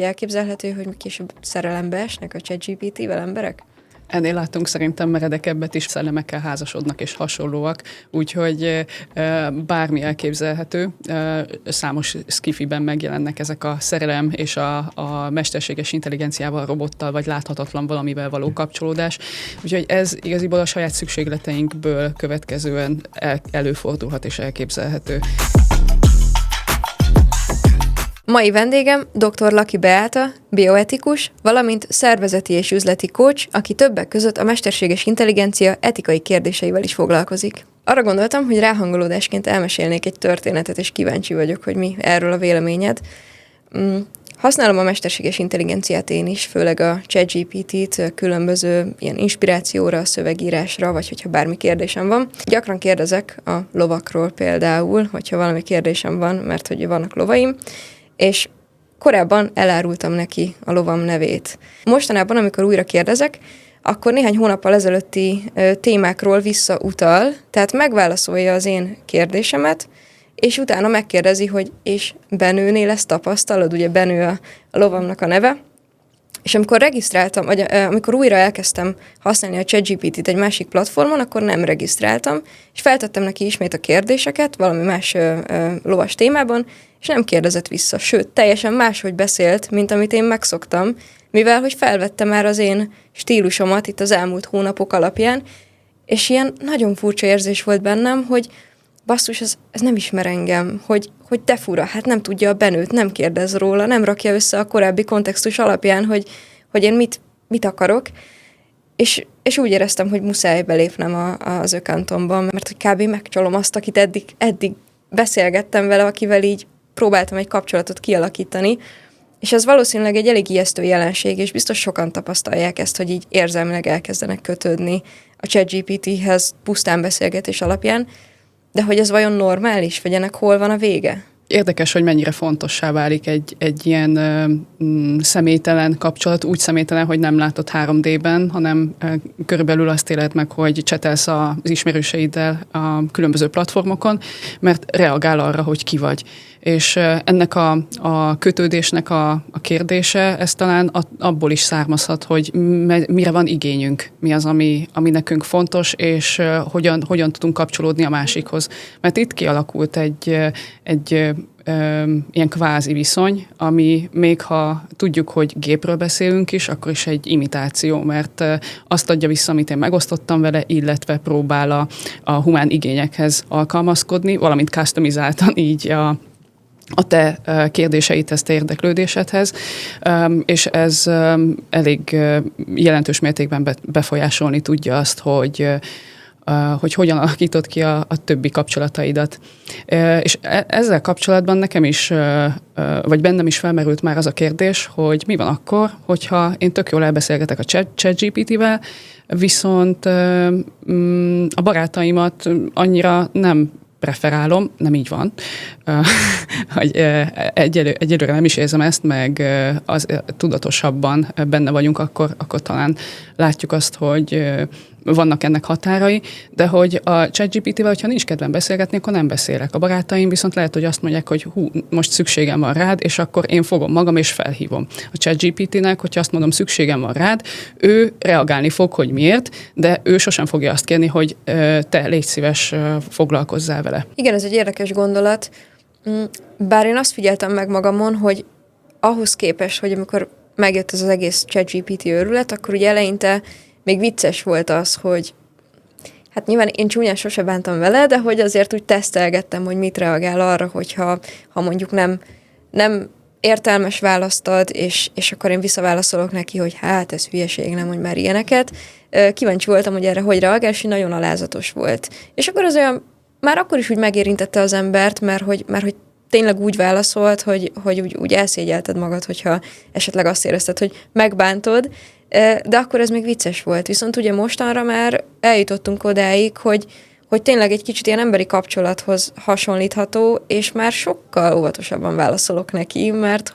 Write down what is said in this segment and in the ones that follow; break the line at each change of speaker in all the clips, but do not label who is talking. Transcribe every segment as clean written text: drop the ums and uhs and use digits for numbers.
Elképzelhető, hogy később szerelembe esnek a ChatGPT-vel emberek?
Ennél láttunk szerintem meredekebbet is, szellemekkel házasodnak és hasonlóak, úgyhogy bármi elképzelhető. Számos skifiben megjelennek ezek a szerelem és a mesterséges intelligenciával, robottal vagy láthatatlan valamivel való kapcsolódás. Úgyhogy ez igaziból a saját szükségleteinkből következően előfordulhat és elképzelhető.
Mai vendégem dr. Laki Beáta, bioetikus, valamint szervezeti és üzleti coach, aki többek között a mesterséges intelligencia etikai kérdéseivel is foglalkozik. Arra gondoltam, hogy ráhangolódásként elmesélnék egy történetet, és kíváncsi vagyok, hogy mi erről a véleményed. Használom a mesterséges intelligenciát én is, főleg a ChatGPT-t különböző ilyen inspirációra, szövegírásra, vagy hogyha bármi kérdésem van. Gyakran kérdezek a lovakról például, hogyha valami kérdésem van, mert hogy vannak lovaim, és korábban elárultam neki a lovam nevét. Mostanában, amikor újra kérdezek, akkor néhány hónappal ezelőtti témákról visszautal, tehát megválaszolja az én kérdésemet, és utána megkérdezi, hogy és Benőnél ezt tapasztalod, ugye Benő a lovamnak a neve, és amikor regisztráltam, vagy amikor újra elkezdtem használni a ChatGPT-t egy másik platformon, akkor nem regisztráltam, és feltettem neki ismét a kérdéseket valami más lovas témában, és nem kérdezett vissza, sőt, teljesen máshogy beszélt, mint amit én megszoktam, mivel hogy felvette már az én stílusomat itt az elmúlt hónapok alapján, és ilyen nagyon furcsa érzés volt bennem, hogy basszus, ez nem ismer engem, hogy de fura, hát nem tudja a Benőt, nem kérdez róla, nem rakja össze a korábbi kontextus alapján, hogy én mit akarok, és úgy éreztem, hogy muszáj belépnem az accountomban, mert hogy kb. Megcsalom azt, akit eddig beszélgettem vele, akivel így próbáltam egy kapcsolatot kialakítani, és ez valószínűleg egy elég ijesztő jelenség, és biztos sokan tapasztalják ezt, hogy így érzelmileg elkezdenek kötődni a ChatGPT-hez pusztán beszélgetés alapján, de hogy ez vajon normális, vagy ennek hol van a vége?
Érdekes, hogy mennyire fontossá válik egy ilyen személytelen kapcsolat, úgy személytelen, hogy nem látod 3D-ben, hanem körülbelül azt éled meg, hogy csetelsz az ismerőseiddel a különböző platformokon, mert reagál arra, hogy ki vagy. És ennek a kötődésnek a kérdése, ez talán abból is származhat, hogy mire van igényünk, mi az, ami nekünk fontos, és hogyan tudunk kapcsolódni a másikhoz. Mert itt kialakult egy ilyen kvázi viszony, ami még ha tudjuk, hogy gépről beszélünk is, akkor is egy imitáció, mert azt adja vissza, amit én megosztottam vele, illetve próbál a humán igényekhez alkalmazkodni, valamint customizáltan így a te kérdéseidhez, te érdeklődésedhez, és ez elég jelentős mértékben befolyásolni tudja azt, hogy hogyan alakítod ki a többi kapcsolataidat. És ezzel kapcsolatban nekem is, vagy bennem is felmerült már az a kérdés, hogy mi van akkor, hogyha én tök jól elbeszélgetek a ChatGPT-vel, viszont a barátaimat annyira nem preferálom, nem így van, hogy egyelőre nem is érzem ezt, meg az tudatosabban benne vagyunk, akkor talán látjuk azt, hogy vannak ennek határai, de hogy a ChatGPT-vel, hogyha nincs kedvem beszélgetni, akkor nem beszélek. A barátaim viszont lehet, hogy azt mondják, hogy most szükségem van rád, és akkor én fogom magam, és felhívom. A ChatGPT-nek, hogyha azt mondom, szükségem van rád, ő reagálni fog, hogy miért, de ő sosem fogja azt kérni, hogy te légy szíves, foglalkozzál vele.
Igen, ez egy érdekes gondolat. Bár én azt figyeltem meg magamon, hogy ahhoz képest, hogy amikor megjött ez az egész ChatGPT őrület, akkor ugye eleinte még vicces volt az, hogy hát nyilván én csúnyán sose bántam vele, de hogy azért úgy tesztelgettem, hogy mit reagál arra, hogyha mondjuk nem értelmes választ ad, és akkor én visszaválaszolok neki, hogy hát ez hülyeség, nem mondj már ilyeneket. Kíváncsi voltam, hogy erre hogy reagál, és nagyon alázatos volt. És akkor az olyan, már akkor is úgy megérintette az embert, mert hogy tényleg úgy válaszolt, hogy úgy elszégyelted magad, hogyha esetleg azt érezted, hogy megbántod, de akkor ez még vicces volt. Viszont ugye mostanra már eljutottunk odáig, hogy tényleg egy kicsit ilyen emberi kapcsolathoz hasonlítható, és már sokkal óvatosabban válaszolok neki, mert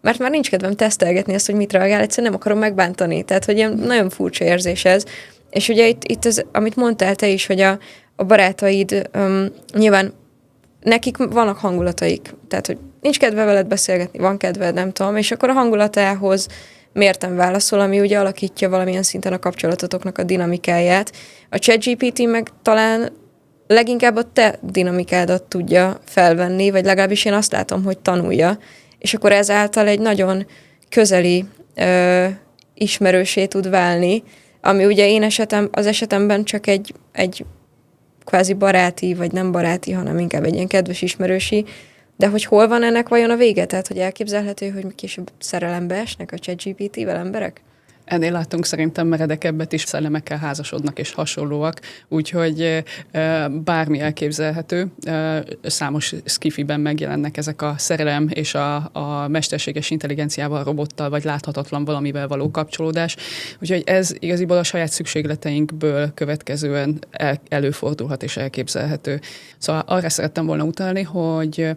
már nincs kedvem tesztelgetni ezt, hogy mit reagál, egyszerűen nem akarom megbántani. Tehát, hogy ilyen nagyon furcsa érzés ez. És ugye itt ez, amit mondtál te is, hogy a barátaid nyilván nekik vannak hangulataik, tehát, hogy nincs kedve veled beszélgetni, van kedved, nem tudom, és akkor a hangulatához mérten válaszol, ami ugye alakítja valamilyen szinten a kapcsolatotoknak a dinamikáját. A ChatGPT meg talán leginkább a te dinamikádat tudja felvenni, vagy legalábbis én azt látom, hogy tanulja, és akkor ezáltal egy nagyon közeli ismerősé tud válni, ami ugye az esetemben csak egy kvázi baráti, vagy nem baráti, hanem inkább egy ilyen kedves ismerősi, de hogy hol van ennek vajon a vége? Tehát, hogy elképzelhető, hogy később szerelembe esnek a ChatGPT-vel emberek?
Ennél láttunk szerintem meredekebbet is, szellemekkel házasodnak és hasonlóak, úgyhogy bármi elképzelhető. Számos skifiben megjelennek ezek a szerelem és a mesterséges intelligenciával, robottal vagy láthatatlan valamivel való kapcsolódás. Úgyhogy ez igaziból a saját szükségleteinkből következően előfordulhat és elképzelhető. Szóval arra szerettem volna utalni, hogy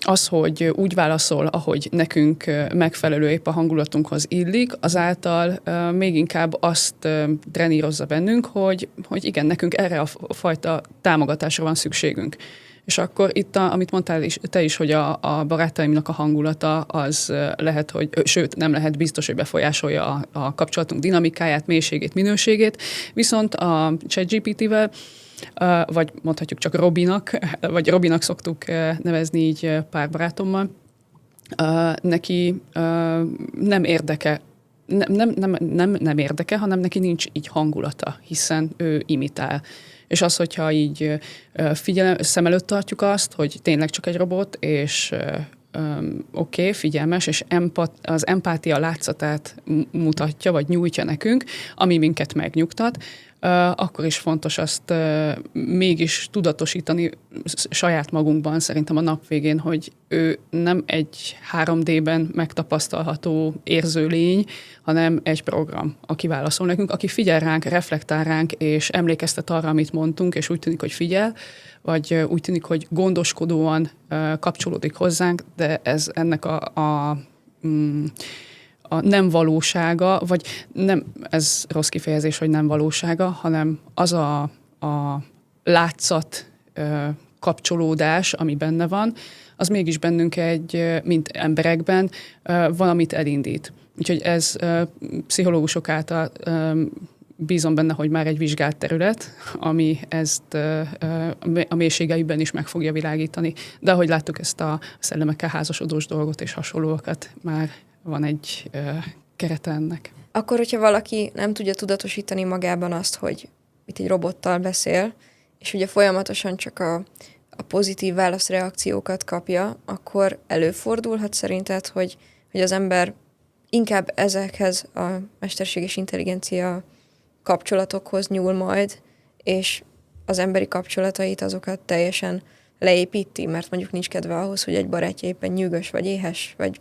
az, hogy úgy válaszol, ahogy nekünk megfelelő épp a hangulatunkhoz illik, azáltal még inkább azt trenírozza bennünk, hogy igen, nekünk erre a fajta támogatásra van szükségünk. És akkor itt, amit mondtál te is, hogy a barátaimnak a hangulata az lehet, hogy, sőt, nem lehet biztos, hogy befolyásolja a kapcsolatunk dinamikáját, mélységét, minőségét, viszont a ChatGPT-vel vagy mondhatjuk csak Robinak szoktuk nevezni így pár barátommal, neki nem érdeke, nem érdeke, hanem neki nincs így hangulata, hiszen ő imitál. És az, hogyha így szem előtt tartjuk azt, hogy tényleg csak egy robot, és oké, figyelmes, és az empátia látszatát mutatja, vagy nyújtja nekünk, ami minket megnyugtat, akkor is fontos azt mégis tudatosítani saját magunkban szerintem a nap végén, hogy ő nem egy 3D-ben megtapasztalható érző lény, hanem egy program, aki válaszol nekünk, aki figyel ránk, reflektál ránk, és emlékeztet arra, amit mondtunk, és úgy tűnik, hogy figyel, vagy úgy tűnik, hogy gondoskodóan kapcsolódik hozzánk, de ez ennek a nem valósága, vagy nem, ez rossz kifejezés, hogy nem valósága, hanem az a látszat kapcsolódás, ami benne van, az mégis bennünk mint emberekben valamit elindít. Úgyhogy ez pszichológusok által bízom benne, hogy már egy vizsgált terület, ami ezt a mélységeiben is meg fogja világítani. De ahogy láttuk ezt a szellemekkel házasodós dolgot és hasonlóakat, már van egy kerete ennek.
Akkor, hogyha valaki nem tudja tudatosítani magában azt, hogy itt egy robottal beszél, és ugye folyamatosan csak a pozitív válaszreakciókat kapja, akkor előfordulhat szerinted, hogy az ember inkább ezekhez a mesterséges intelligencia kapcsolatokhoz nyúl majd, és az emberi kapcsolatait azokat teljesen leépíti, mert mondjuk nincs kedve ahhoz, hogy egy barátja éppen nyűgös, vagy éhes, vagy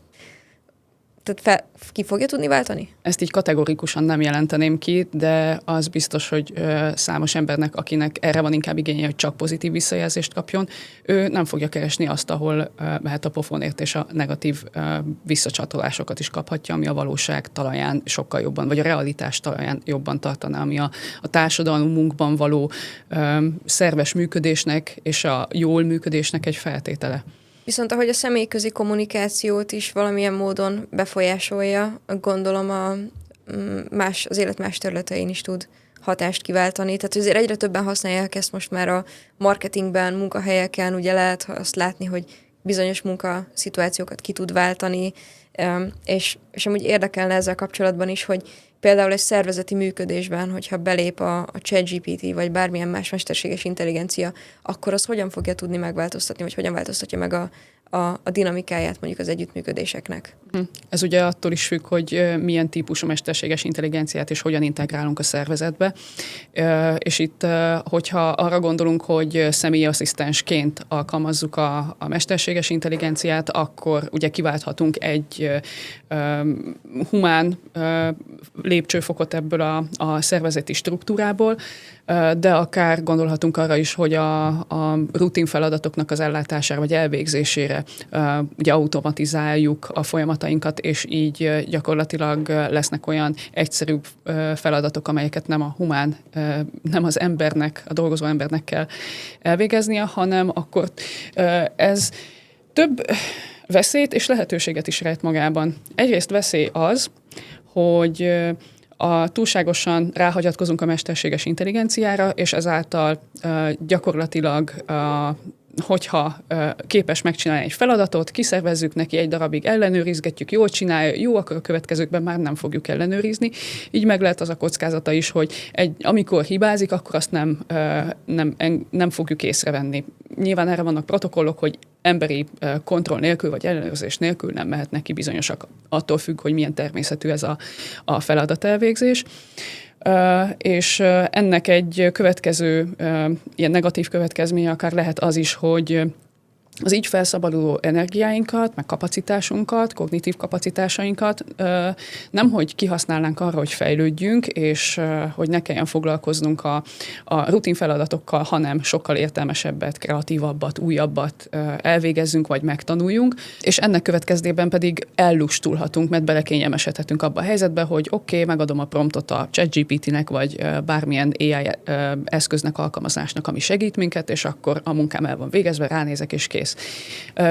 tehát ki fogja tudni váltani?
Ezt így kategorikusan nem jelenteném ki, de az biztos, hogy számos embernek, akinek erre van inkább igénye, hogy csak pozitív visszajelzést kapjon, ő nem fogja keresni azt, ahol mehet a pofonért, és a negatív visszacsatolásokat is kaphatja, ami a valóság talaján sokkal jobban, vagy a realitás talaján jobban tartaná, ami a társadalmunkban való szerves működésnek és a jól működésnek egy feltétele.
Viszont ahogy a személyközi kommunikációt is valamilyen módon befolyásolja, gondolom az élet más területein is tud hatást kiváltani. Tehát azért egyre többen használják ezt most már a marketingben, munkahelyeken, ugye lehet azt látni, hogy bizonyos munkaszituációkat ki tud váltani, és amúgy érdekelne ezzel kapcsolatban is, hogy például egy szervezeti működésben, hogyha belép a ChatGPT, vagy bármilyen más mesterséges intelligencia, akkor az hogyan fogja tudni megváltoztatni, vagy hogyan változtatja meg a dinamikáját mondjuk az együttműködéseknek.
Ez ugye attól is függ, hogy milyen típusú mesterséges intelligenciát és hogyan integrálunk a szervezetbe. És itt, hogyha arra gondolunk, hogy személyi asszisztensként alkalmazzuk a mesterséges intelligenciát, akkor ugye kiválthatunk egy humán lépcsőfokot ebből a szervezeti struktúrából, de akár gondolhatunk arra is, hogy a rutin feladatoknak az ellátására vagy elvégzésére ugye automatizáljuk a folyamatainkat, és így gyakorlatilag lesznek olyan egyszerűbb feladatok, amelyeket nem a humán, nem az embernek, a dolgozó embernek kell elvégeznie, hanem akkor ez Több veszélyt és lehetőséget is rejt magában. Egyrészt veszély az, hogy túlságosan ráhagyatkozunk a mesterséges intelligenciára, és ezáltal gyakorlatilag hogyha képes megcsinálni egy feladatot, kiszervezzük neki egy darabig, ellenőrizgetjük, jól csinálja, jó, akkor a következőkben már nem fogjuk ellenőrizni. Így meg lehet az a kockázata is, hogy amikor hibázik, akkor azt nem fogjuk észrevenni. Nyilván erre vannak protokollok, hogy emberi kontroll nélkül vagy ellenőrzés nélkül nem mehet neki bizonyosak, attól függ, hogy milyen természetű ez a feladatelvégzés. És ennek egy következő, ilyen negatív következménye akár lehet az is, hogy az így felszabaduló energiáinkat, meg kapacitásunkat, kognitív kapacitásainkat nemhogy kihasználnánk arra, hogy fejlődjünk, és hogy ne kelljen foglalkoznunk a rutin feladatokkal, hanem sokkal értelmesebbet, kreatívabbat, újabbat elvégezzünk, vagy megtanuljunk, és ennek következtében pedig ellustulhatunk, mert belekényelmesedhetünk abba a helyzetbe, hogy oké, megadom a promptot a ChatGPT-nek, vagy bármilyen AI eszköznek, alkalmazásnak, ami segít minket, és akkor a munkám el van végezve, ránézek, és kész.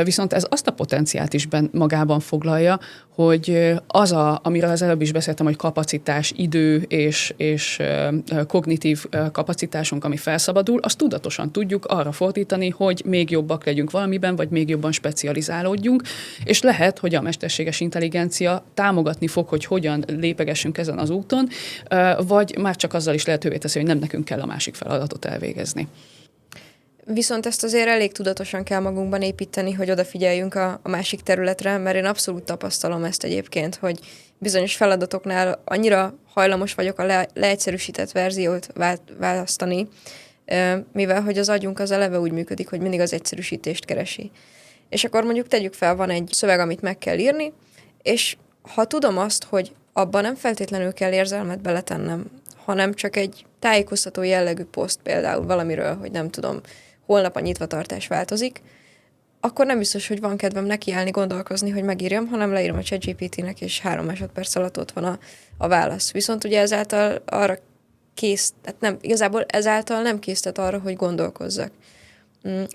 Viszont ez azt a potenciált is magában foglalja, hogy amiről az előbb is beszéltem, hogy kapacitás, idő és kognitív kapacitásunk, ami felszabadul, azt tudatosan tudjuk arra fordítani, hogy még jobbak legyünk valamiben, vagy még jobban specializálódjunk, és lehet, hogy a mesterséges intelligencia támogatni fog, hogy hogyan lépegessünk ezen az úton, vagy már csak azzal is lehetővé teszi, hogy nem nekünk kell a másik feladatot elvégezni.
Viszont ezt azért elég tudatosan kell magunkban építeni, hogy odafigyeljünk a másik területre, mert én abszolút tapasztalom ezt egyébként, hogy bizonyos feladatoknál annyira hajlamos vagyok a leegyszerűsített verziót választani, mivel hogy az agyunk az eleve úgy működik, hogy mindig az egyszerűsítést keresi. És akkor mondjuk tegyük fel, van egy szöveg, amit meg kell írni, és ha tudom azt, hogy abban nem feltétlenül kell érzelmet beletennem, hanem csak egy tájékoztató jellegű poszt például valamiről, hogy nem tudom, holnap a nyitvatartás változik, akkor nem biztos, hogy van kedvem nekiállni, gondolkozni, hogy megírjam, hanem leírom a ChatGPT-nek, és 3 másodperc alatt ott van a válasz. Viszont ugye ezáltal arra igazából ezáltal nem késztet arra, hogy gondolkozzak.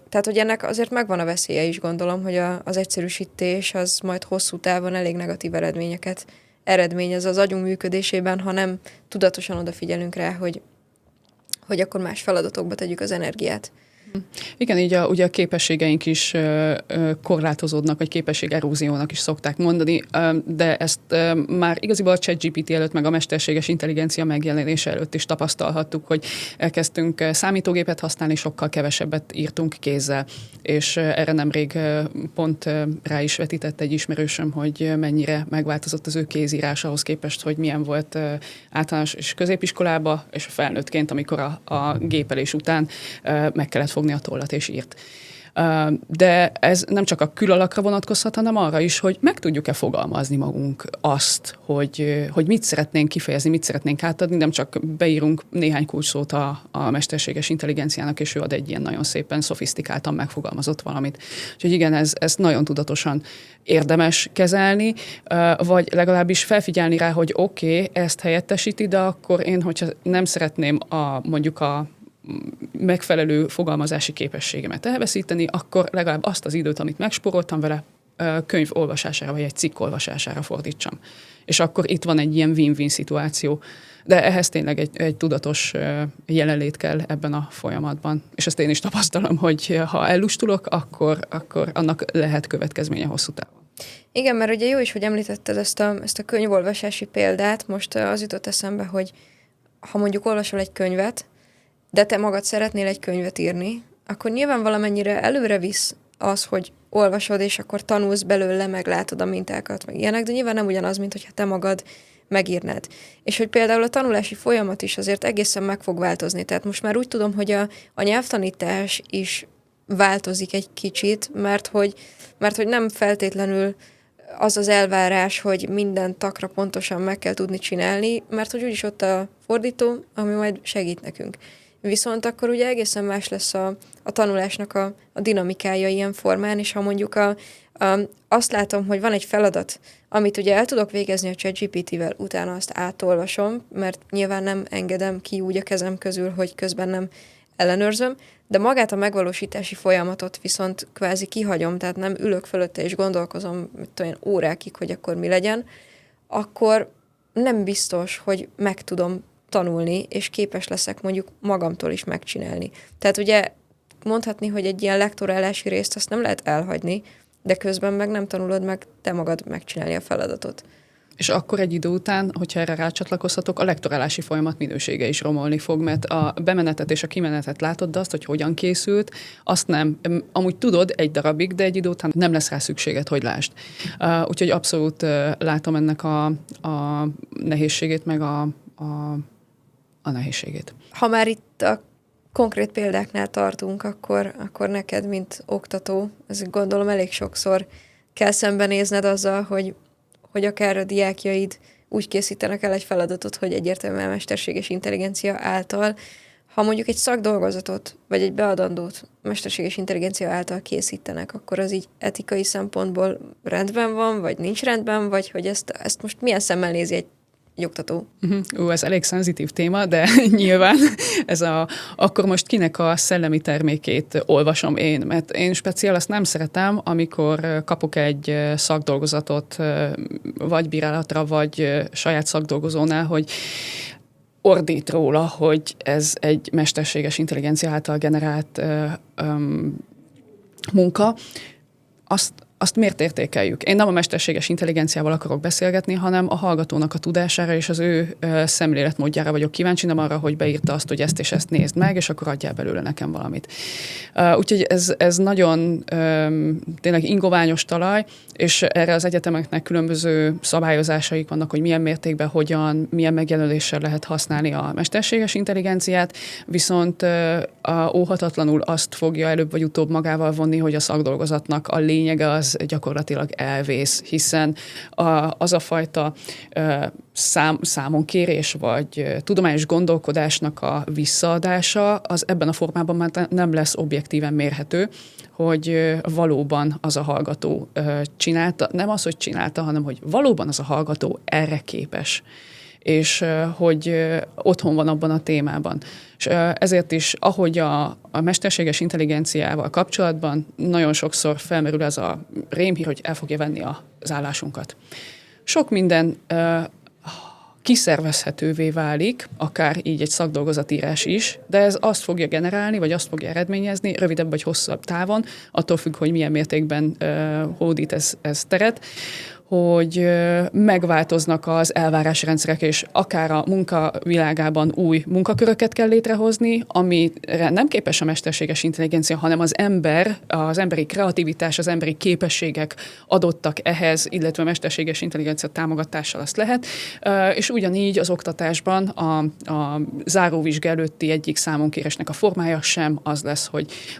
Tehát, hogy ennek azért megvan a veszélye is, gondolom, hogy az egyszerűsítés az majd hosszú távon elég negatív eredményeket eredményez az agyunk működésében, ha nem tudatosan odafigyelünk rá, hogy akkor más feladatokba tegyük az energiát.
Igen, így ugye a képességeink is korlátozódnak, vagy képességeróziónak is szokták mondani, de ezt már igaziból a ChatGPT előtt, meg a mesterséges intelligencia megjelenése előtt is tapasztalhattuk, hogy elkezdtünk számítógépet használni, sokkal kevesebbet írtunk kézzel, és erre nemrég pont rá is vetített egy ismerősöm, hogy mennyire megváltozott az ő kézírás ahhoz képest, hogy milyen volt általános és középiskolában, és felnőttként, amikor a gépelés után meg kellett fogni a tollat és írt. De ez nem csak a külalakra vonatkozhat, hanem arra is, hogy meg tudjuk-e fogalmazni magunk azt, hogy mit szeretnénk kifejezni, mit szeretnénk átadni, nem csak beírunk néhány kulcsszót a mesterséges intelligenciának, és ő ad egy ilyen nagyon szépen, szofisztikáltan megfogalmazott valamit. Úgyhogy igen, ez nagyon tudatosan érdemes kezelni, vagy legalábbis felfigyelni rá, hogy oké, ezt helyettesíti, de akkor én, hogyha nem szeretném mondjuk a megfelelő fogalmazási képességemet elveszíteni, akkor legalább azt az időt, amit megspóroltam vele, könyv olvasására, vagy egy cikk olvasására fordítsam. És akkor itt van egy ilyen win-win szituáció. De ehhez tényleg egy tudatos jelenlét kell ebben a folyamatban. És ezt én is tapasztalom, hogy ha ellustulok, akkor annak lehet következménye hosszú távon.
Igen, mert ugye jó is, hogy említetted ezt a könyvolvasási példát. Most az jutott eszembe, hogy ha mondjuk olvasol egy könyvet, de te magad szeretnél egy könyvet írni, akkor nyilván valamennyire előre visz az, hogy olvasod, és akkor tanulsz belőle, meglátod a mintákat, meg ilyenek, de nyilván nem ugyanaz, mint hogyha te magad megírnád. És hogy például a tanulási folyamat is azért egészen meg fog változni. Tehát most már úgy tudom, hogy a nyelvtanítás is változik egy kicsit, mert hogy nem feltétlenül az az elvárás, hogy minden takra pontosan meg kell tudni csinálni, mert hogy úgyis ott a fordító, ami majd segít nekünk. Viszont akkor ugye egészen más lesz a tanulásnak a dinamikája ilyen formán, és ha mondjuk azt látom, hogy van egy feladat, amit ugye el tudok végezni a ChatGPT-vel, utána azt átolvasom, mert nyilván nem engedem ki úgy a kezem közül, hogy közben nem ellenőrzöm, de magát a megvalósítási folyamatot viszont kvázi kihagyom, tehát nem ülök fölötte és gondolkozom olyan órákig, hogy akkor mi legyen, akkor nem biztos, hogy meg tudom tanulni, és képes leszek mondjuk magamtól is megcsinálni. Tehát ugye mondhatni, hogy egy ilyen lektorálási részt azt nem lehet elhagyni, de közben meg nem tanulod meg te magad megcsinálni a feladatot.
És akkor egy idő után, hogyha erre rácsatlakozhatok, a lektorálási folyamat minősége is romolni fog, mert a bemenetet és a kimenetet látod, de azt, hogy hogyan készült, azt nem. Amúgy tudod egy darabig, de egy idő után nem lesz rá szükséged, hogy lásd. Úgyhogy abszolút látom ennek a nehézségét, meg a nehézségét.
Ha már itt a konkrét példáknál tartunk, akkor neked, mint oktató, ez gondolom elég sokszor kell szembenézned azzal, hogy akár a diákjaid úgy készítenek el egy feladatot, hogy egyértelműen mesterséges intelligencia által, ha mondjuk egy szakdolgozatot, vagy egy beadandót mesterséges intelligencia által készítenek, akkor az így etikai szempontból rendben van, vagy nincs rendben, vagy hogy ezt most milyen szemmel nézi egy oktató?
Ez elég szenzitív téma, de nyilván akkor most kinek a szellemi termékét olvasom én, mert én speciál azt nem szeretem, amikor kapok egy szakdolgozatot, vagy bírálatra, vagy saját szakdolgozónál, hogy ordít róla, hogy ez egy mesterséges intelligencia által generált munka. Azt miért értékeljük? Én nem a mesterséges intelligenciával akarok beszélgetni, hanem a hallgatónak a tudására és az ő szemléletmódjára vagyok kíváncsi, nem arra, hogy beírta azt, hogy ezt és ezt nézd meg, és akkor adjál belőle nekem valamit. Úgyhogy ez nagyon tényleg ingoványos talaj, és erre az egyetemeknek különböző szabályozásaik vannak, hogy milyen mértékben, hogyan, milyen megjelöléssel lehet használni a mesterséges intelligenciát, viszont óhatatlanul azt fogja előbb vagy utóbb magával vonni, hogy a szakdolgozatnak a lényege az gyakorlatilag elvész, hiszen az a fajta számonkérés vagy tudományos gondolkodásnak a visszaadása az ebben a formában már nem lesz objektíven mérhető, hogy valóban az a hallgató csinálta, nem az, hogy csinálta, hanem hogy valóban az a hallgató erre képes, és hogy otthon van abban a témában. És ezért is, ahogy a mesterséges intelligenciával kapcsolatban nagyon sokszor felmerül ez a rémhír, hogy el fogja venni az állásunkat. Sok minden kiszervezhetővé válik, akár így egy szakdolgozatírás is, de ez azt fogja generálni, vagy azt fogja eredményezni rövidebb vagy hosszabb távon, attól függ, hogy milyen mértékben hódít ez teret, hogy megváltoznak az elvárásrendszerek, és akár a munkavilágában új munkaköröket kell létrehozni, amire nem képes a mesterséges intelligencia, hanem az ember, az emberi kreativitás, az emberi képességek adottak ehhez, illetve a mesterséges intelligencia támogatással azt lehet. És ugyanígy az oktatásban a záróvizsga előtti egyik számonkérésnek a formája sem az lesz,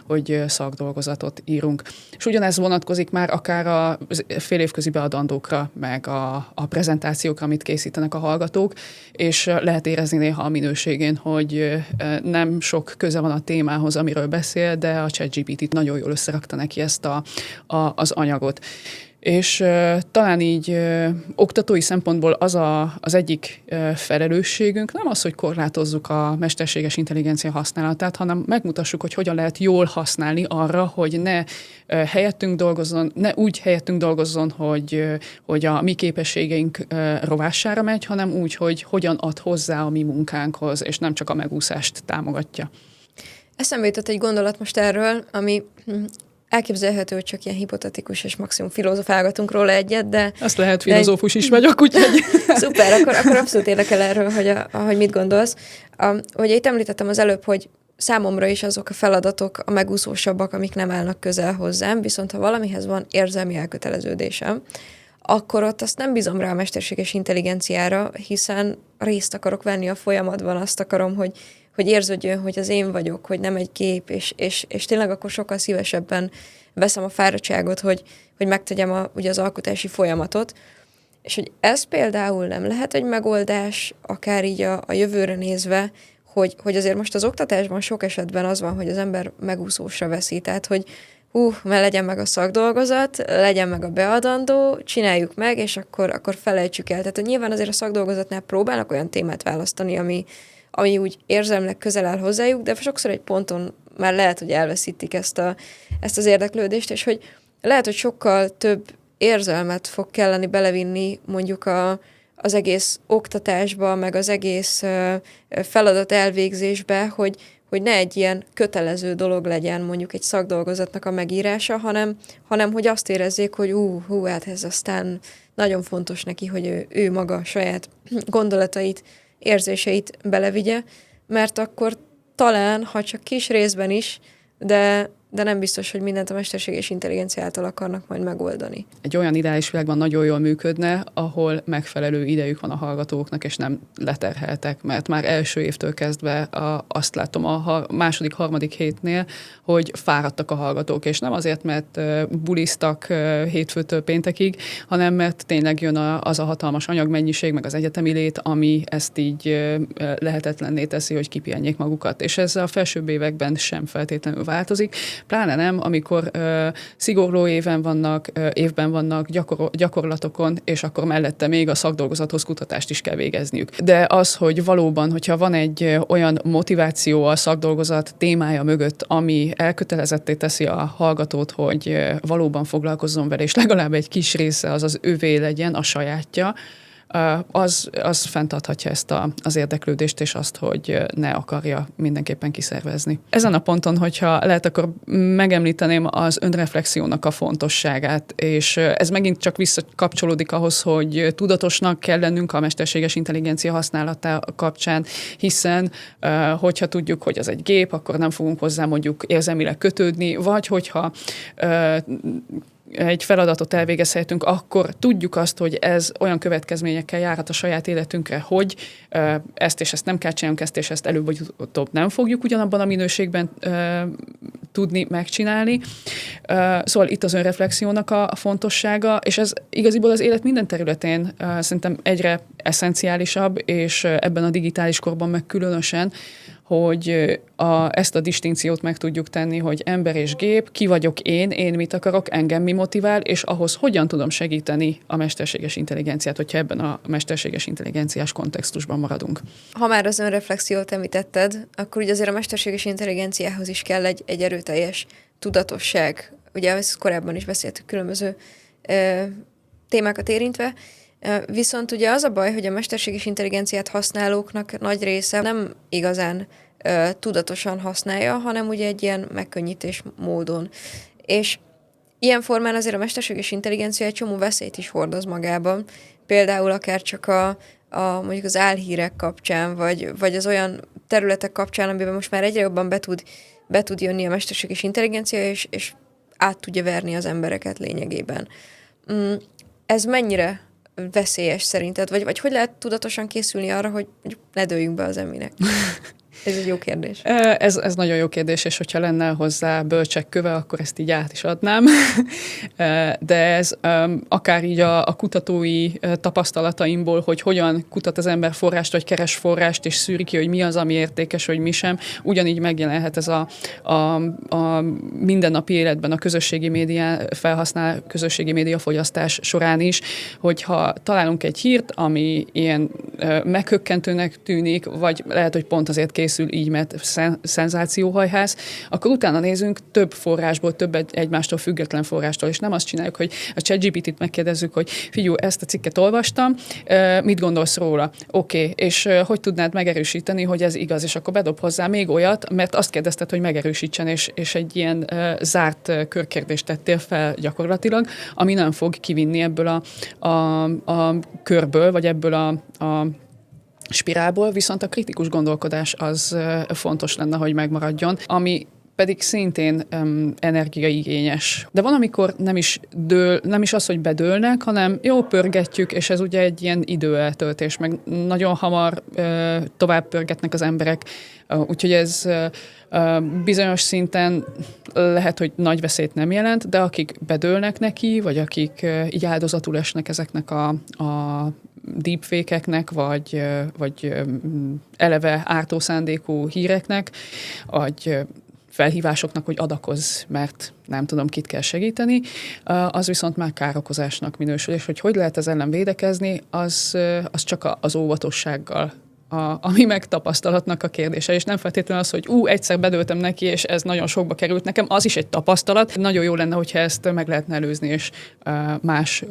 hogy szakdolgozatot írunk. És ugyanez vonatkozik már akár a félévközi beadandó meg a prezentációkra, amit készítenek a hallgatók, és lehet érezni néha a minőségén, hogy nem sok köze van a témához, amiről beszél, de a ChatGPT nagyon jól összerakta neki ezt az anyagot. És talán így oktatói szempontból az egyik felelősségünk nem az, hogy korlátozzuk a mesterséges intelligencia használatát, hanem megmutassuk, hogy hogyan lehet jól használni arra, hogy ne úgy helyettünk dolgozzon, hogy a mi képességeink rovására megy, hanem úgy, hogy hogyan ad hozzá a mi munkánkhoz, és nem csak a megúszást támogatja.
Eszembe jutott egy gondolat most erről, ami elképzelhető, hogy csak ilyen hipotetikus, és maximum filozofálgatunk róla egyet, de...
Azt lehet, filozófus is vagyok, úgyhogy...
Szuper, akkor abszolút érdekel erről, hogy mit gondolsz. Ugye itt említettem az előbb, hogy számomra is azok a feladatok a megúszósabbak, amik nem állnak közel hozzám, viszont ha valamihez van érzelmi elköteleződésem, akkor ott azt nem bízom rá a mesterséges intelligenciára, hiszen részt akarok venni a folyamatban, azt akarom, hogy érződjön, hogy az én vagyok, hogy nem egy gép, és tényleg akkor sokkal szívesebben veszem a fáradtságot, hogy megtegyem ugye az alkotási folyamatot. És hogy ez például nem lehet egy megoldás, akár így a jövőre nézve, hogy azért most az oktatásban sok esetben az van, hogy az ember megúszósra veszi, tehát hogy mert legyen meg a szakdolgozat, legyen meg a beadandó, csináljuk meg, és akkor felejtsük el. Tehát nyilván azért a szakdolgozatnál próbálnak olyan témát választani, ami úgy érzelmileg közel áll hozzájuk, de sokszor egy ponton már lehet, hogy elveszítik ezt az érdeklődést, és hogy lehet, hogy sokkal több érzelmet fog kelleni belevinni mondjuk az egész oktatásba, meg az egész feladat elvégzésbe, hogy ne egy ilyen kötelező dolog legyen mondjuk egy szakdolgozatnak a megírása, hanem hogy azt érezzék, hogy hát ez aztán nagyon fontos neki, hogy ő maga saját gondolatait, érzéseit belevigye, mert akkor talán, ha csak kis részben is, de nem biztos, hogy mindent a mesterséges intelligencia által akarnak majd megoldani.
Egy olyan ideális világban nagyon jól működne, ahol megfelelő idejük van a hallgatóknak, és nem leterheltek, mert már első évtől kezdve azt látom a második, harmadik hétnél, hogy fáradtak a hallgatók, és nem azért, mert buliztak hétfőtől péntekig, hanem mert tényleg jön az a hatalmas anyagmennyiség, meg az egyetemi lét, ami ezt így lehetetlenné teszi, hogy kipihenjék magukat. És ez a felsőbb években sem feltétlenül változik, pláne nem, amikor szigorú évben vannak gyakorlatokon, és akkor mellette még a szakdolgozathoz kutatást is kell végezniük. De az, hogy valóban, hogyha van egy olyan motiváció a szakdolgozat témája mögött, ami elkötelezetté teszi a hallgatót, hogy valóban foglalkozzon vele, és legalább egy kis része az övé legyen, a sajátja, az fenntarthatja ezt az érdeklődést, és azt, hogy ne akarja mindenképpen kiszervezni. Ezen a ponton, hogyha lehet, akkor megemlíteném az önreflexiónak a fontosságát, és ez megint csak visszakapcsolódik ahhoz, hogy tudatosnak kell lennünk a mesterséges intelligencia használata kapcsán, hiszen hogyha tudjuk, hogy az egy gép, akkor nem fogunk hozzá mondjuk érzelmileg kötődni, vagy hogyha egy feladatot elvégezhetünk, akkor tudjuk azt, hogy ez olyan következményekkel járhat a saját életünkre, hogy ezt és ezt nem kell csinálnunk, ezt és ezt előbb vagy utóbb nem fogjuk ugyanabban a minőségben tudni megcsinálni. Szóval itt az önreflexiónak a fontossága, és ez igaziból az élet minden területén szerintem egyre eszenciálisabb, és ebben a digitális korban meg különösen, hogy ezt a distinkciót meg tudjuk tenni, hogy ember és gép, ki vagyok én mit akarok, engem mi motivál, és ahhoz hogyan tudom segíteni a mesterséges intelligenciát, hogyha ebben a mesterséges intelligenciás kontextusban maradunk.
Ha már az önreflexiót említetted, akkor ugye azért a mesterséges intelligenciához is kell egy erőteljes tudatosság. Ugye ezt korábban is beszéltük különböző témákat érintve, viszont ugye az a baj, hogy a mesterséges intelligenciát használóknak nagy része nem igazán tudatosan használja, hanem ugye egy ilyen megkönnyítés módon. És ilyen formán azért a mesterséges intelligencia egy csomó veszélyt is hordoz magában. Például akár csak mondjuk az álhírek kapcsán, vagy az olyan területek kapcsán, amiben most már egyre jobban be tud jönni a mesterséges intelligencia, és át tudja verni az embereket lényegében. Ez mennyire veszélyes szerinted? Vagy hogy lehet tudatosan készülni arra, hogy ne dőljünk be az eminek? Ez egy jó kérdés.
Ez nagyon jó kérdés, és hogyha lenne hozzá bölcsek köve, akkor ezt így át is adnám. De ez akár így a kutatói tapasztalataimból, hogy hogyan kutat az ember forrást, vagy keres forrást, és szűri ki, hogy mi az, ami értékes, hogy mi sem. Ugyanígy megjelenhet ez a mindennapi életben a közösségi média közösségi média fogyasztás során is, hogyha találunk egy hírt, ami ilyen meghökkentőnek tűnik, vagy lehet, hogy pont azért készül így, mert szenzációhajhász, akkor utána nézünk több forrásból, több egymástól független forrástól, és nem azt csináljuk, hogy a ChatGPT-t megkérdezzük, hogy figyelj, ezt a cikket olvastam, mit gondolsz róla? Oké, és hogy tudnád megerősíteni, hogy ez igaz, és akkor bedob hozzá még olyat, mert azt kérdezted, hogy megerősítsen, és egy ilyen zárt körkérdést tettél fel gyakorlatilag, ami nem fog kivinni ebből a körből, vagy ebből a spirálból, viszont a kritikus gondolkodás az fontos lenne, hogy megmaradjon, ami pedig szintén energiaigényes. De van, amikor nem is az, hogy bedőlnek, hanem jó, pörgetjük, és ez ugye egy ilyen időeltöltés, meg nagyon hamar tovább pörgetnek az emberek, úgyhogy ez bizonyos szinten lehet, hogy nagy veszélyt nem jelent, de akik bedőlnek neki, vagy akik így áldozatul esnek ezeknek a deepfake-eknek, vagy eleve ártó szándékú híreknek, vagy felhívásoknak, hogy adakozz, mert nem tudom, kit kell segíteni, az viszont már károkozásnak minősül, és hogy lehet ez ellen védekezni, az csak az óvatossággal a mi megtapasztalatnak a kérdése, és nem feltétlenül az, hogy egyszer bedöltem neki, és ez nagyon sokba került nekem, az is egy tapasztalat. Nagyon jó lenne, hogyha ezt meg lehetne előzni, és más,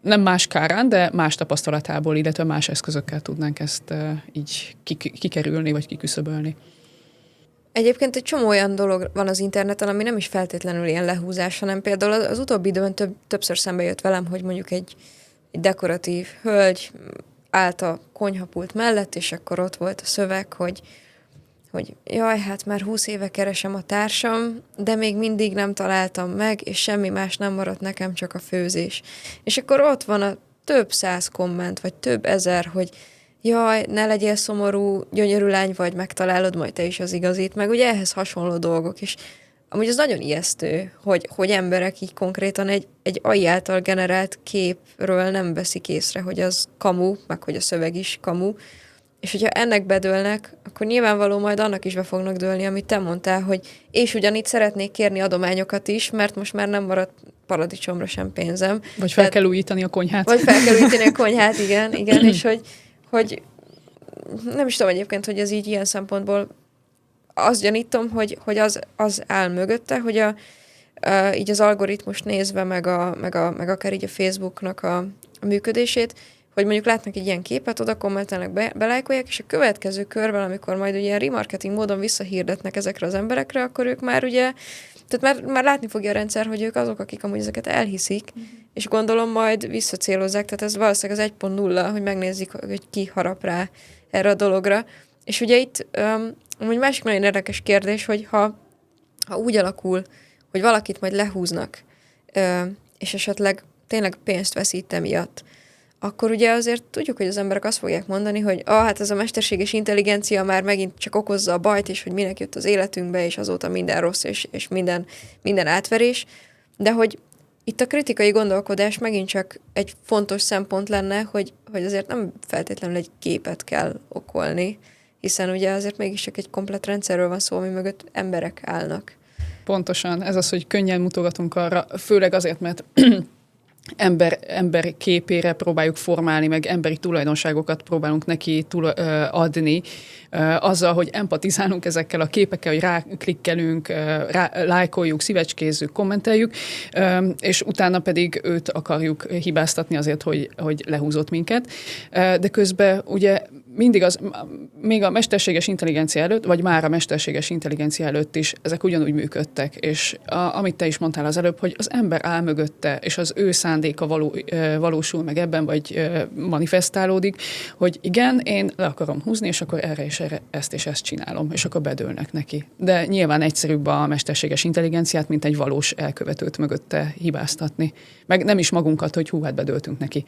nem más kárán, de más tapasztalatából, illetve más eszközökkel tudnánk ezt így kikerülni, vagy kiküszöbölni.
Egyébként egy csomó olyan dolog van az interneten, ami nem is feltétlenül ilyen lehúzás, hanem például az utóbbi időben többször szembe jött velem, hogy mondjuk egy dekoratív hölgy állt a konyhapult mellett, és akkor ott volt a szöveg, hogy jaj, hát már 20 éve keresem a társam, de még mindig nem találtam meg, és semmi más nem maradt nekem, csak a főzés. És akkor ott van a több száz komment, vagy több ezer, hogy jaj, ne legyél szomorú, gyönyörű lány vagy, megtalálod majd te is az igazit, meg ugye ehhez hasonló dolgok, és amúgy az nagyon ijesztő, hogy emberek így konkrétan egy AI által generált képről nem veszik észre, hogy az kamu, meg hogy a szöveg is kamu, és hogyha ennek bedőlnek, akkor nyilvánvaló majd annak is be fognak dőlni, amit te mondtál, hogy és ugyanitt szeretnék kérni adományokat is, mert most már nem maradt paradicsomra sem pénzem.
Vagy fel kell újítani a konyhát.
Vagy fel kell újítani a konyhát, igen, és hogy nem is tudom egyébként, hogy ez így ilyen szempontból azt gyanítom, hogy az áll mögötte, hogy így az algoritmus nézve, meg akár így a Facebooknak a működését, hogy mondjuk látnak egy ilyen képet, oda kommentelnek, belájkolják, és a következő körben, amikor majd ugye ilyen remarketing módon visszahirdetnek ezekre az emberekre, akkor ők már ugye, tehát már látni fogja a rendszer, hogy ők azok, akik amúgy ezeket elhiszik, és gondolom majd visszacélozzák, tehát ez valószínűleg az 1.0, hogy megnézik, hogy ki harap rá erre a dologra. És ugye itt amúgy másik nagyon érdekes kérdés, hogy ha úgy alakul, hogy valakit majd lehúznak, és esetleg tényleg pénzt veszít emiatt, akkor ugye azért tudjuk, hogy az emberek azt fogják mondani, hogy hát ez a mesterséges intelligencia már megint csak okozza a bajt, és hogy minek jött az életünkbe, és azóta minden rossz, és minden átverés. De hogy itt a kritikai gondolkodás megint csak egy fontos szempont lenne, hogy azért nem feltétlenül egy képet kell okolni, hiszen ugye azért mégiscsak egy komplett rendszerről van szó, ami mögött emberek állnak.
Pontosan. Ez az, hogy könnyen mutogatunk arra, főleg azért, mert ember képére próbáljuk formálni, meg emberi tulajdonságokat próbálunk neki adni, azzal, hogy empatizálunk ezekkel a képekkel, hogy ráklikkelünk, lájkoljuk, szívecskézzük, kommenteljük, és utána pedig őt akarjuk hibáztatni azért, hogy lehúzott minket. De közben ugye mindig még a mesterséges intelligencia előtt, vagy már a mesterséges intelligencia előtt is ezek ugyanúgy működtek, és amit te is mondtál az előbb, hogy az ember áll mögötte, és az ő szándéka valósul meg ebben, vagy manifestálódik, hogy igen, én le akarom húzni, és akkor erre és erre ezt és ezt csinálom, és akkor bedőlnek neki. De nyilván egyszerűbb a mesterséges intelligenciát, mint egy valós elkövetőt mögötte hibáztatni. Meg nem is magunkat, hogy hát bedőltünk neki.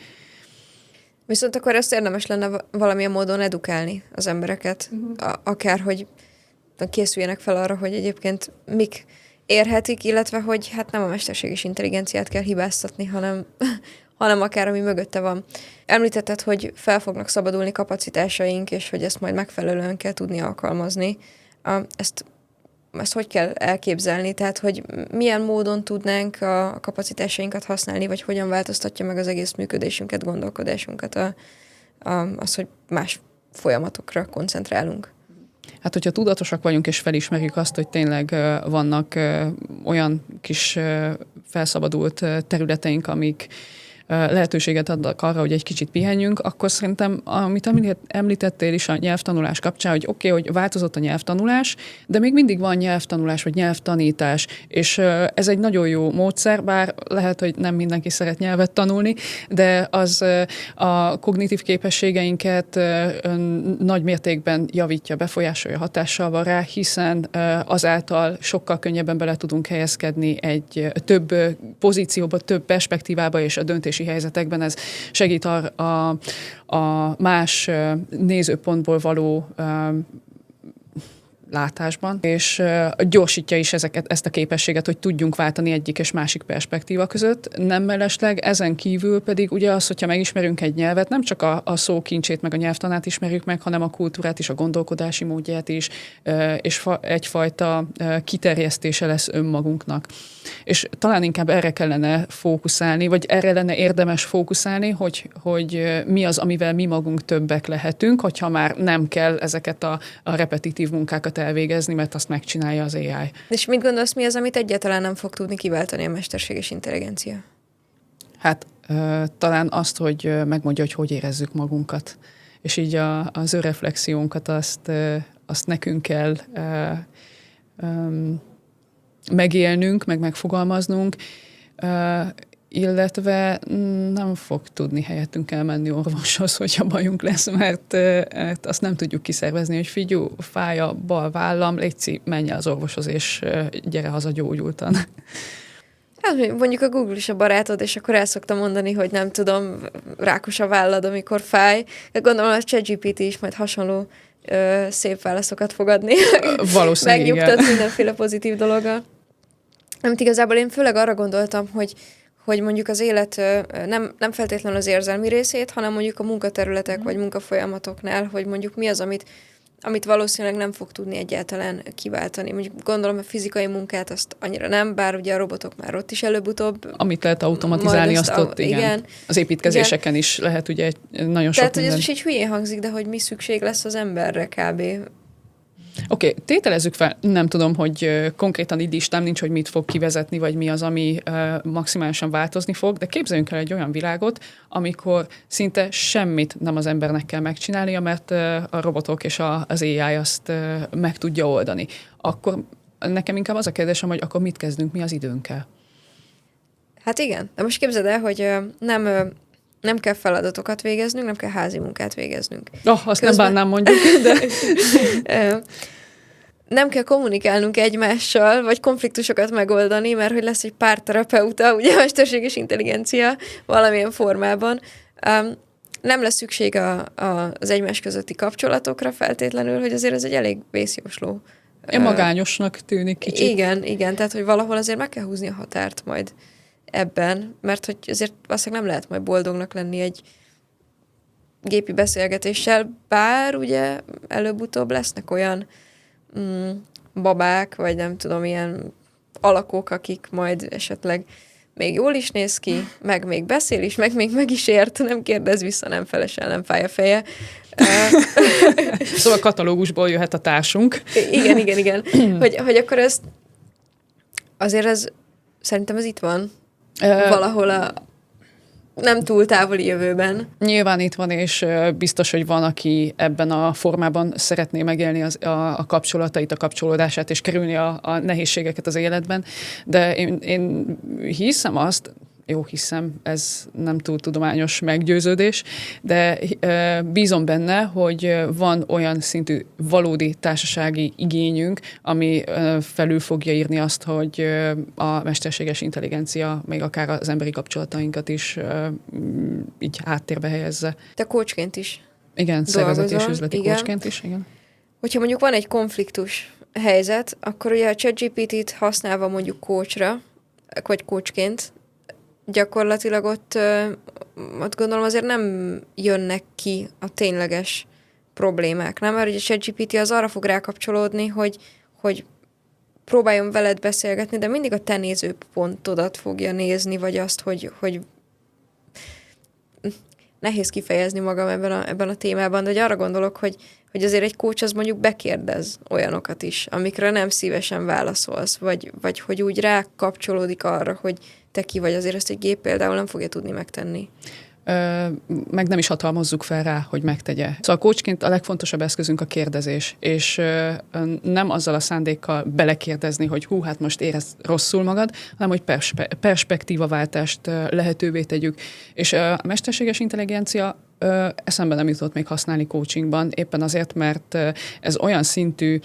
Viszont akkor ezt érdemes lenne valamilyen módon edukálni az embereket, akár, hogy készüljenek fel arra, hogy egyébként mik érhetik, illetve hogy hát nem a mesterséges intelligenciát kell hibáztatni, hanem akár ami mögötte van. Említetted, hogy fel fognak szabadulni kapacitásaink, és hogy ezt majd megfelelően kell tudni alkalmazni. Ezt hogy kell elképzelni? Tehát, hogy milyen módon tudnánk a kapacitásainkat használni, vagy hogyan változtatja meg az egész működésünket, gondolkodásunkat az, hogy más folyamatokra koncentrálunk?
Hát, hogyha tudatosak vagyunk, és felismerjük azt, hogy tényleg vannak olyan kis felszabadult területeink, amik lehetőséget adnak arra, hogy egy kicsit pihenjünk, akkor szerintem, amit említettél is a nyelvtanulás kapcsán, hogy oké, hogy változott a nyelvtanulás, de még mindig van nyelvtanulás, vagy nyelvtanítás, és ez egy nagyon jó módszer, bár lehet, hogy nem mindenki szeret nyelvet tanulni, de az a kognitív képességeinket nagy mértékben javítja, befolyásolja, hatással van rá, hiszen azáltal sokkal könnyebben bele tudunk helyezkedni egy több pozícióba, több perspektívába, és a döntési helyzetekben ez segít a más nézőpontból való látásban, és gyorsítja is ezt a képességet, hogy tudjunk váltani egyik és másik perspektíva között. Nem mellesleg, ezen kívül pedig ugye az, hogyha megismerünk egy nyelvet, nem csak a szókincsét meg a nyelvtanát ismerjük meg, hanem a kultúrát is, a gondolkodási módját is, és egyfajta kiterjesztése lesz önmagunknak. És talán inkább erre kellene fókuszálni, vagy erre lenne érdemes fókuszálni, hogy mi az, amivel mi magunk többek lehetünk, hogyha már nem kell ezeket a repetitív munkákat elvégezni, mert azt megcsinálja az AI.
És mit gondolsz, mi az, amit egyáltalán nem fog tudni kiváltani a mesterséges intelligencia?
Hát talán azt, hogy megmondja, hogy érezzük magunkat. És így az önreflexiónkat azt nekünk kell megélnünk, meg megfogalmaznunk, illetve nem fog tudni helyettünk elmenni orvoshoz, hogyha bajunk lesz, mert azt nem tudjuk kiszervezni, hogy figyú, fáj a bal vállam, légy, menj el az orvoshoz, és gyere haza gyógyultan.
Hát mondjuk a Google is a barátod, és akkor el szoktam mondani, hogy nem tudom, rákos a vállad, amikor fáj. Gondolom, a ChatGPT is majd hasonló szép válaszokat fog adni.
Valószínűleg
megnyugtat mindenféle pozitív dologgal. Amit igazából én főleg arra gondoltam, hogy mondjuk az élet nem feltétlenül az érzelmi részét, hanem mondjuk a munkaterületek vagy munkafolyamatoknál, hogy mondjuk mi az, amit valószínűleg nem fog tudni egyáltalán kiváltani. Mondjuk gondolom a fizikai munkát azt annyira nem, bár ugye a robotok már ott is előbb-utóbb.
Amit lehet automatizálni, azt ott igen. Az építkezéseken igen. is lehet ugye nagyon sok
Tehát, hogy ez most így hülyén hangzik, de hogy mi szükség lesz az emberre kb.
Oké, tételezzük fel, nem tudom, hogy konkrétan így listám nincs, hogy mit fog kivezetni, vagy mi az, ami maximálisan változni fog, de képzeljünk el egy olyan világot, amikor szinte semmit nem az embernek kell megcsinálnia, mert a robotok és az AI azt meg tudja oldani. Akkor nekem inkább az a kérdésem, hogy akkor mit kezdünk mi az időnkkel? Hát
igen, de most képzeld el, hogy nem kell feladatokat végeznünk, nem kell házi munkát végeznünk.
Azt nem bánnám mondjuk, de...
nem kell kommunikálnunk egymással, vagy konfliktusokat megoldani, mert hogy lesz egy párterapeuta, ugye a mesterséges intelligencia valamilyen formában. Nem lesz szükség az egymás közötti kapcsolatokra feltétlenül, hogy azért ez egy elég vészjósló.
Magányosnak tűnik kicsit.
Igen, tehát hogy valahol azért meg kell húzni a határt majd ebben, mert hogy azért valószínűleg nem lehet majd boldognak lenni egy gépi beszélgetéssel, bár ugye előbb-utóbb lesznek olyan babák, vagy nem tudom, ilyen alakok, akik majd esetleg még jól is néz ki, meg még beszél is, meg még meg is ért, nem kérdez vissza, nem felesel, nem fáj a feje.
Szóval katalógusból jöhet a társunk.
Igen. hogy akkor ezt azért szerintem ez itt van. Valahol a nem túl távoli jövőben.
Nyilván itt van, és biztos, hogy van, aki ebben a formában szeretné megélni a kapcsolatait, a kapcsolódását, és kerülni a nehézségeket az életben. De én hiszem azt, hiszem, ez nem túl tudományos meggyőződés, de bízom benne, hogy van olyan szintű valódi társasági igényünk, ami felül fogja írni azt, hogy a mesterséges intelligencia még akár az emberi kapcsolatainkat is így háttérbe helyezze.
Te coachként is
igen, szervezeti és üzleti coachként is, igen.
Hogyha mondjuk van egy konfliktus helyzet, akkor ugye a ChatGPT-t használva mondjuk coachra, vagy coachként, gyakorlatilag ott gondolom azért nem jönnek ki a tényleges problémák, nem? Mert ugye a ChatGPT az arra fog rákapcsolódni, hogy próbáljon veled beszélgetni, de mindig a te nézőpontodat fogja nézni, vagy azt, hogy nehéz kifejezni magam ebben a témában, de hogy arra gondolok, hogy azért egy coach az mondjuk bekérdez olyanokat is, amikre nem szívesen válaszolsz, vagy hogy úgy rákapcsolódik arra, hogy te ki vagy, azért ezt egy gép például nem fogja tudni megtenni.
Meg nem is hatalmazzuk fel rá, hogy megtegye. Szóval coachként a legfontosabb eszközünk a kérdezés, és nem azzal a szándékkal belekérdezni, hogy hát most érez rosszul magad, hanem hogy perspektívaváltást lehetővé tegyük. És a mesterséges intelligencia eszembe nem jutott még használni coachingban, éppen azért, mert ez olyan szintű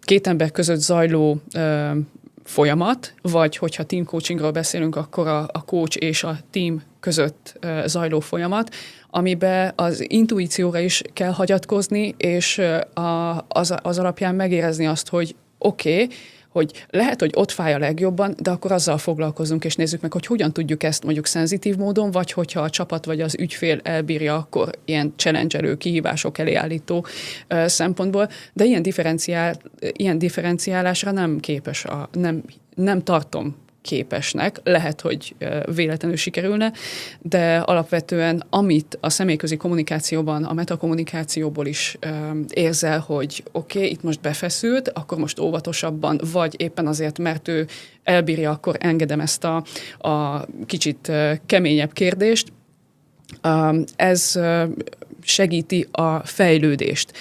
két ember között zajló folyamat, vagy hogyha team coachingról beszélünk, akkor a coach és a team között zajló folyamat, amiben az intuícióra is kell hagyatkozni, és az alapján megérezni azt, hogy oké, hogy lehet, hogy ott fáj a legjobban, de akkor azzal foglalkozunk, és nézzük meg, hogy hogyan tudjuk ezt mondjuk szenzitív módon, vagy hogyha a csapat vagy az ügyfél elbírja, akkor ilyen challenge-elő, kihívások elé állító szempontból, de ilyen differenciálásra nem képes, nem tartom képesnek, lehet, hogy véletlenül sikerülne, de alapvetően amit a személyközi kommunikációban, a metakommunikációból is érzel, hogy oké, itt most befeszült, akkor most óvatosabban, vagy éppen azért, mert ő elbírja, akkor engedem ezt a kicsit keményebb kérdést. Ez segíti a fejlődést.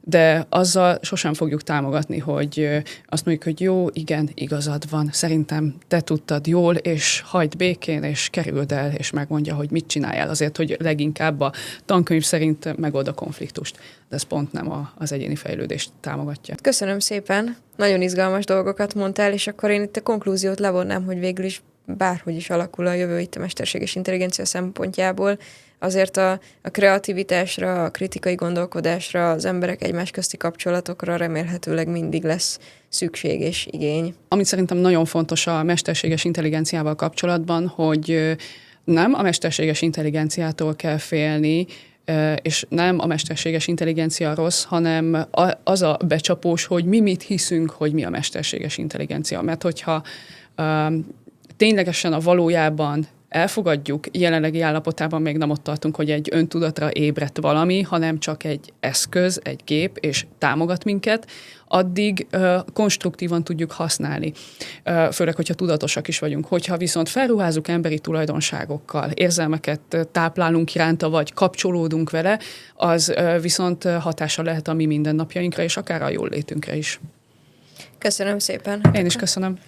De azzal sosem fogjuk támogatni, hogy azt mondjuk, hogy jó, igen, igazad van, szerintem te tudtad jól, és hagyd békén, és kerüld el, és megmondja, hogy mit csináljál azért, hogy leginkább a tankönyv szerint megold a konfliktust. De ez pont nem az egyéni fejlődést támogatja.
Köszönöm szépen, nagyon izgalmas dolgokat mondtál, és akkor én itt a konklúziót levonnám, hogy végül is bárhogy is alakul a jövő itt a mesterséges intelligencia szempontjából, azért a kreativitásra, a kritikai gondolkodásra, az emberek egymás közti kapcsolatokra remélhetőleg mindig lesz szükség és igény.
Amit szerintem nagyon fontos a mesterséges intelligenciával kapcsolatban, hogy nem a mesterséges intelligenciától kell félni, és nem a mesterséges intelligencia rossz, hanem az a becsapós, hogy mi mit hiszünk, hogy mi a mesterséges intelligencia. Mert hogyha ténylegesen a valójában elfogadjuk, jelenlegi állapotában még nem ott tartunk, hogy egy öntudatra ébredt valami, hanem csak egy eszköz, egy gép, és támogat minket, addig konstruktívan tudjuk használni. Főleg, hogyha tudatosak is vagyunk. Hogyha viszont felruházunk emberi tulajdonságokkal, érzelmeket táplálunk iránta, vagy kapcsolódunk vele, az viszont hatással lehet a mi mindennapjainkra, és akár a jól létünkre is.
Köszönöm szépen.
Én is köszönöm.